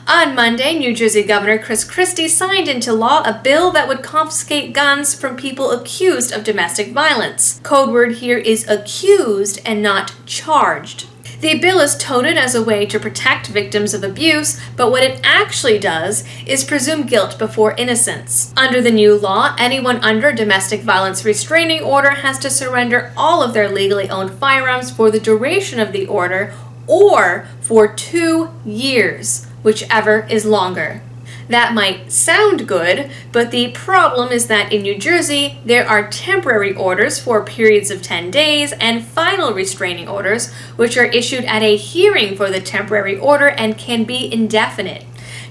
On Monday, New Jersey Governor Chris Christie signed into law a bill that would confiscate guns from people accused of domestic violence. Code word here is accused and not charged. The bill is touted as a way to protect victims of abuse, but what it actually does is presume guilt before innocence. Under the new law, anyone under a domestic violence restraining order has to surrender all of their legally owned firearms for the duration of the order or for 2 years, whichever is longer. That might sound good, but the problem is that in New Jersey, there are temporary orders for periods of 10 days and final restraining orders, which are issued at a hearing for the temporary order and can be indefinite.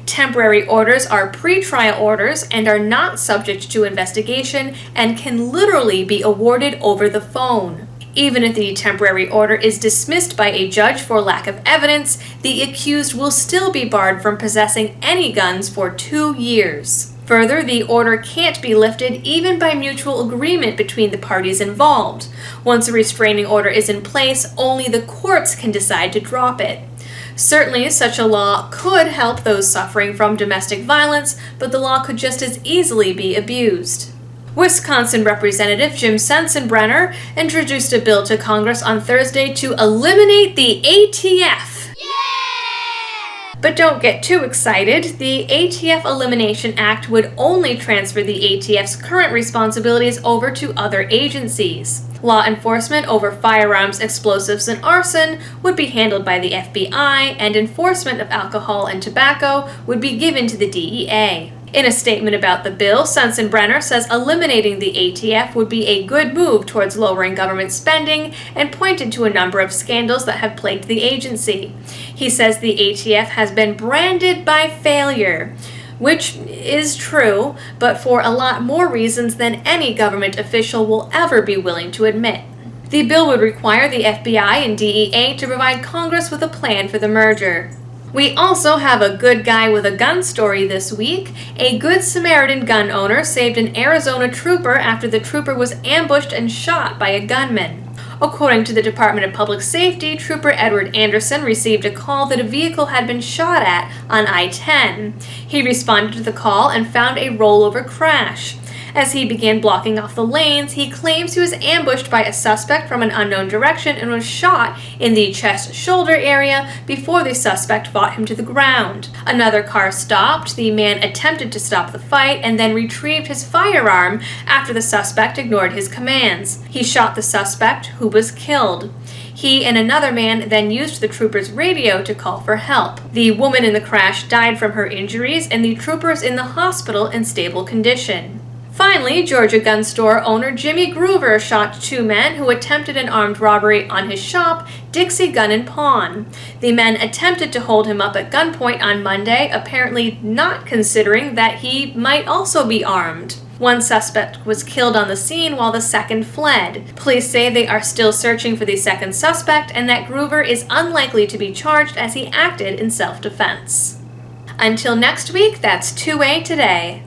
Temporary orders are pretrial orders and are not subject to investigation and can literally be awarded over the phone. Even if the temporary order is dismissed by a judge for lack of evidence, the accused will still be barred from possessing any guns for 2 years. Further, the order can't be lifted even by mutual agreement between the parties involved. Once a restraining order is in place, only the courts can decide to drop it. Certainly, such a law could help those suffering from domestic violence, but the law could just as easily be abused. Wisconsin Representative Jim Sensenbrenner introduced a bill to Congress on Thursday to eliminate the ATF. Yeah! But don't get too excited. The ATF Elimination Act would only transfer the ATF's current responsibilities over to other agencies. Law enforcement over firearms, explosives, and arson would be handled by the FBI, and enforcement of alcohol and tobacco would be given to the DEA. In a statement about the bill, Sensenbrenner says eliminating the ATF would be a good move towards lowering government spending and pointed to a number of scandals that have plagued the agency. He says the ATF has been branded by failure, which is true, but for a lot more reasons than any government official will ever be willing to admit. The bill would require the FBI and DEA to provide Congress with a plan for the merger. We also have a good guy with a gun story this week. A Good Samaritan gun owner saved an Arizona trooper after the trooper was ambushed and shot by a gunman. According to the Department of Public Safety, Trooper Edward Anderson received a call that a vehicle had been shot at on I-10. He responded to the call and found a rollover crash. As he began blocking off the lanes, he claims he was ambushed by a suspect from an unknown direction and was shot in the chest-shoulder area before the suspect fought him to the ground. Another car stopped. The man attempted to stop the fight and then retrieved his firearm after the suspect ignored his commands. He shot the suspect, who was killed. He and another man then used the trooper's radio to call for help. The woman in the crash died from her injuries, and the trooper is in the hospital in stable condition. Finally, Georgia gun store owner Jimmy Groover shot 2 men who attempted an armed robbery on his shop, Dixie Gun and Pawn. The men attempted to hold him up at gunpoint on Monday, apparently not considering that he might also be armed. One suspect was killed on the scene while the second fled. Police say they are still searching for the second suspect and that Groover is unlikely to be charged as he acted in self-defense. Until next week, that's 2A Today.